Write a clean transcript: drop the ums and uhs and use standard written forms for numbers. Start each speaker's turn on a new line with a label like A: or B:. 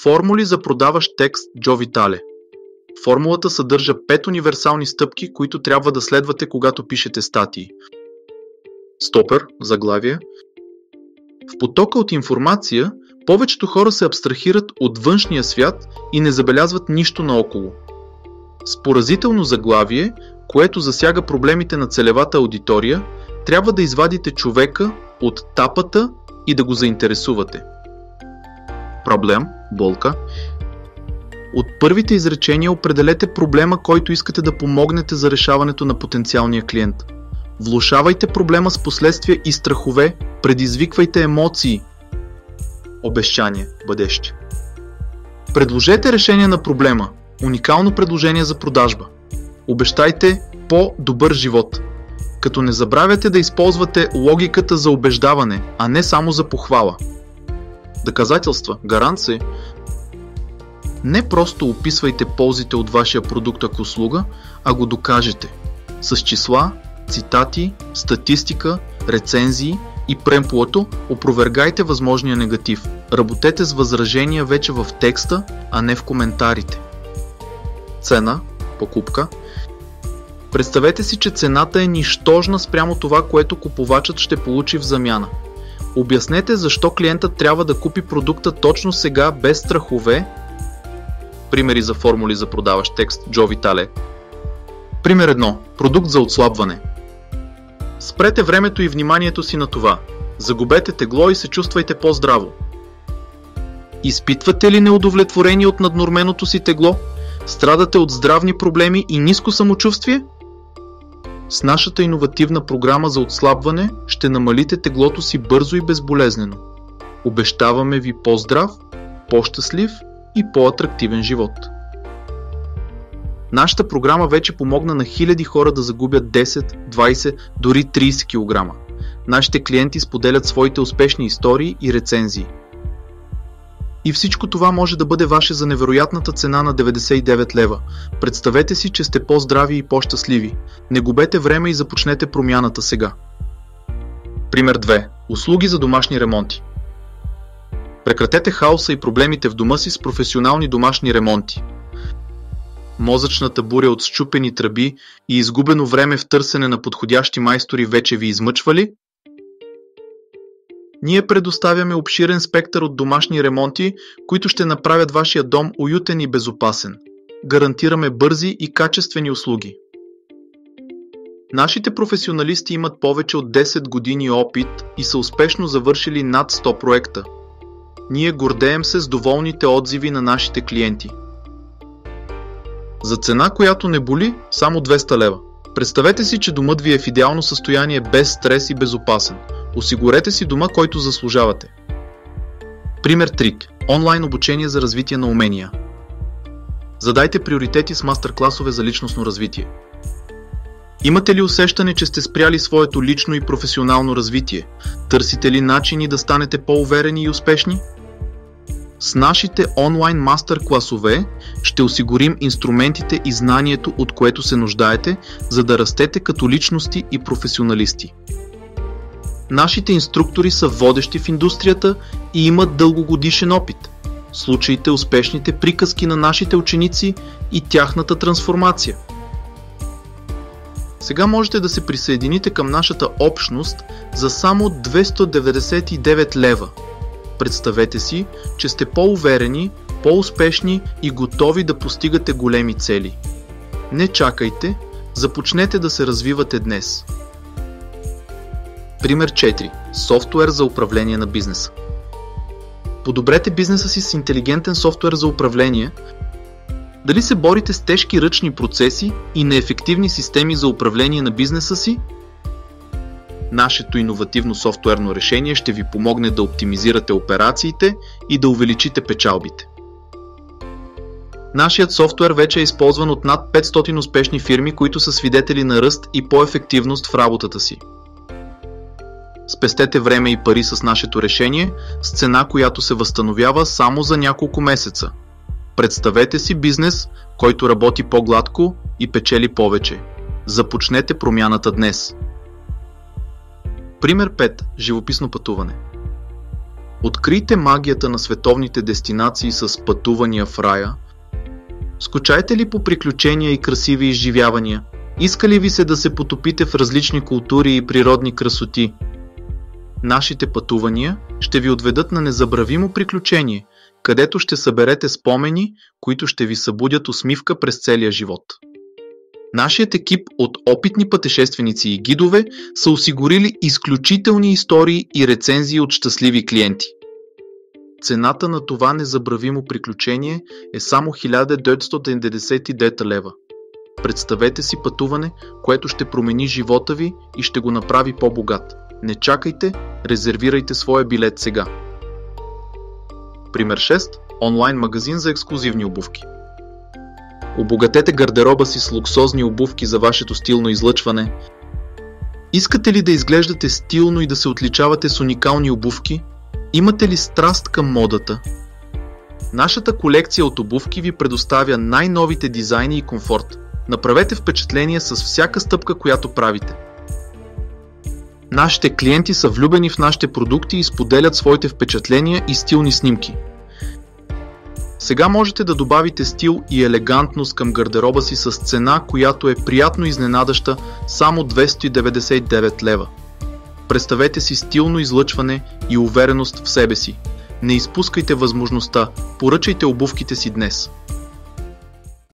A: Формули за продаващ текст Джо Витале. Формулата съдържа 5 универсални стъпки, които трябва да следвате, когато пишете статии. Стопер, заглавие. В потока от информация, повечето хора се абстрахират от външния свят и не забелязват нищо наоколо. С поразително заглавие, което засяга проблемите на целевата аудитория, трябва да извадите човека от тапата и да го заинтересувате. Проблем, болка. От първите изречения определете проблема, който искате да помогнете за решаването на потенциалния клиент. Влошавайте проблема с последствия и страхове, предизвиквайте емоции. Обещания, бъдещи. Предложете решение на проблема. Уникално предложение за продажба. Обещайте по-добър живот. Като не забравяте да използвате логиката за убеждаване, а не само за похвала. Доказателства, гаранции. Не просто описвайте ползите от вашия продукт ако услуга, а го докажете. С числа, цитати, статистика, рецензии и премплото опровергайте възможния негатив. Работете с възражения вече в текста, а не в коментарите. Цена, покупка. Представете си, че цената е нищожна спрямо това, което купувачът ще получи в замяна. Обяснете защо клиентът трябва да купи продукта точно сега, без страхове. Примери за формули за продаващ текст Джо Витале. Пример 1. Продукт за отслабване. Спрете времето и вниманието си на това. Загубете тегло и се чувствайте по-здраво. Изпитвате ли неудовлетворение от наднорменото си тегло? Страдате от здравни проблеми и ниско самочувствие? С нашата иновативна програма за отслабване ще намалите теглото си бързо и безболезнено. Обещаваме ви по-здрав, по-щастлив и по-атрактивен живот. Нашата програма вече помогна на хиляди хора да загубят 10, 20, дори 30 кг. Нашите клиенти споделят своите успешни истории и рецензии. И всичко това може да бъде ваше за невероятната цена на 99 лева. Представете си, че сте по-здрави и по-щастливи. Не губете време и започнете промяната сега. Пример 2. Услуги за домашни ремонти. Прекратете хаоса и проблемите в дома си с професионални домашни ремонти. Мозъчната буря от счупени тръби и изгубено време в търсене на подходящи майстори вече ви измъчва ли? Ние предоставяме обширен спектър от домашни ремонти, които ще направят вашия дом уютен и безопасен. Гарантираме бързи и качествени услуги. Нашите професионалисти имат повече от 10 години опит и са успешно завършили над 100 проекта. Ние гордеем се с доволните отзиви на нашите клиенти. За цена, която не боли, само 200 лева. Представете си, че домът ви е в идеално състояние, без стрес и безопасен. Осигурете си дома, който заслужавате. Пример 3. Онлайн обучение за развитие на умения. Задайте приоритети с мастер-класове за личностно развитие. Имате ли усещане, че сте спряли своето лично и професионално развитие? Търсите ли начини да станете по-уверени и успешни? С нашите онлайн мастер-класове ще осигурим инструментите и знанието, от което се нуждаете, за да растете като личности и професионалисти. Нашите инструктори са водещи в индустрията и имат дългогодишен опит. Слушайте успешните приказки на нашите ученици и тяхната трансформация. Сега можете да се присъедините към нашата общност за само 299 лева. Представете си, че сте по-уверени, по-успешни и готови да постигате големи цели. Не чакайте, започнете да се развивате днес. Пример 4. Софтуер за управление на бизнеса. Подобрете бизнеса си с интелигентен софтуер за управление. Дали се борите с тежки ръчни процеси и неефективни системи за управление на бизнеса си? Нашето иновативно софтуерно решение ще ви помогне да оптимизирате операциите и да увеличите печалбите. Нашият софтуер вече е използван от над 500 успешни фирми, които са свидетели на ръст и по-ефективност в работата си. Спестете време и пари с нашето решение с цена, която се възстановява само за няколко месеца. Представете си бизнес, който работи по-гладко и печели повече. Започнете промяната днес. Пример 5. Живописно пътуване. Открийте магията на световните дестинации с пътувания в рая. Скучаете ли по приключения и красиви изживявания? Иска ли ви се да се потопите в различни култури и природни красоти? Нашите пътувания ще ви отведат на незабравимо приключение, където ще съберете спомени, които ще ви събудят усмивка през целия живот. Нашият екип от опитни пътешественици и гидове са осигурили изключителни истории и рецензии от щастливи клиенти. Цената на това незабравимо приключение е само 1999 лева. Представете си пътуване, което ще промени живота ви и ще го направи по-богат. Не чакайте, резервирайте своя билет сега. Пример 6. Онлайн магазин за ексклузивни обувки. Обогатете гардероба си с луксозни обувки за вашето стилно излъчване. Искате ли да изглеждате стилно и да се отличавате с уникални обувки? Имате ли страст към модата? Нашата колекция от обувки ви предоставя най-новите дизайни и комфорт. Направете впечатление с всяка стъпка, която правите. Нашите клиенти са влюбени в нашите продукти и споделят своите впечатления и стилни снимки. Сега можете да добавите стил и елегантност към гардероба си с цена, която е приятно изненадаща, само 299 лева. Представете си стилно излъчване и увереност в себе си. Не изпускайте възможността, поръчайте обувките си днес.